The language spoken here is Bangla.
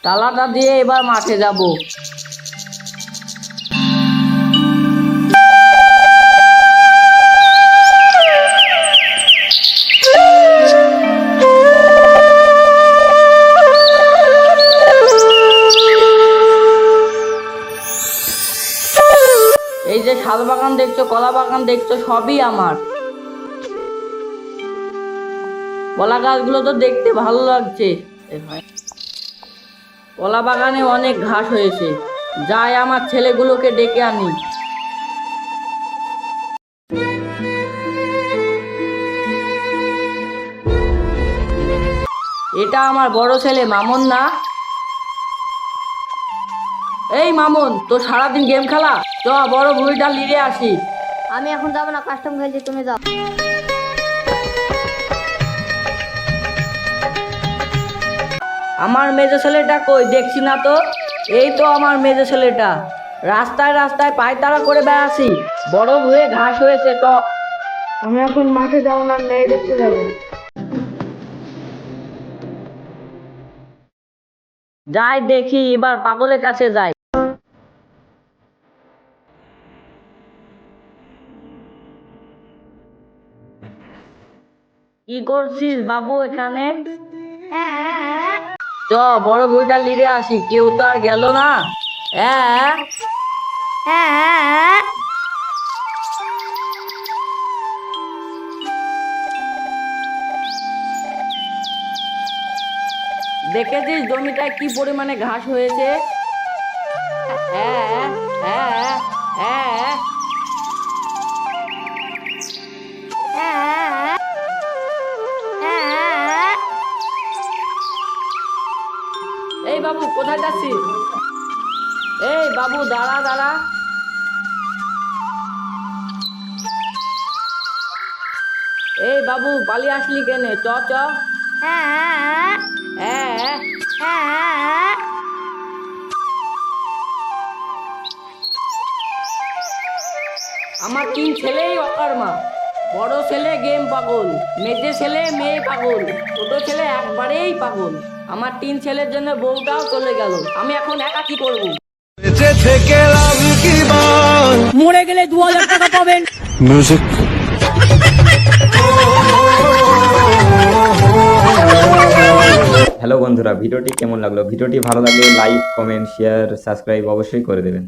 তালাটা দিয়ে এবার মাঠে যাব। এই যে শাল বাগান দেখছো, কলা বাগান দেখছো, সবই আমার। কলা গাছগুলো তো দেখতে ভালো লাগছে। কলা বাগানে অনেক ঘাস হয়েছে, যাই আমার ছেলেগুলোকে ডেকে আনি। এটা আমার বড় ছেলে মামুন না? এই মামুন, তো সারাদিন গেম খেলা, চ বড় ভুঁড়িটা লিরে আসি। আমি এখন যাবো না, কাস্টম খেলছি, তুমি যাও। আমার মেজো ছেলেটা কই, দেখছি না তো। এই তো আমার মেজো ছেলেটা, রাস্তায় রাস্তায় পায়তারা করে বেড়াচ্ছি। বড় ভুঁয়ে ঘাস হয়েছে তো। আমি এখন মাঠে যাবো না, মেয়ে দেখতে যাবো। যাই দেখি, এবার পাগলের কাছে যাই। কি করছিস বাবু এখানে? চ বড় বইটা লিরে আসি, কেউ তো আর গেল না। হ্যাঁ, দেখেছিস জমিটায় কি পরিমাণে ঘাস হয়েছে? হ্যাঁ, হ্যাঁ, হ্যাঁ। এই বাবু কোথায় যাচ্ছিস? এই বাবু দাঁড়া দাঁড়া। এই বাবু পালিয়ে আসলি কেনে? চ চ। হ্যাঁ, আমার 3 ছেলেই অকর্মা। বড় ছেলে গেম পাগল, মেজে ছেলে মেয়ে পাগল, ছোট ছেলে একবারেই পাগল। আমার 3 ছেলের জন্য বউটাও চলে গেল, আমি এখন একা কি করব? বেঁচে থেকে লাভ কি বল? মরে গেলে 2000 টাকা পাবেন। মিউজিক। হ্যালো বন্ধুরা, ভিডিওটি কেমন লাগলো? ভিডিওটি ভালো লাগলে লাইক, কমেন্ট, শেয়ার, সাবস্ক্রাইব অবশ্যই করে দেবেন।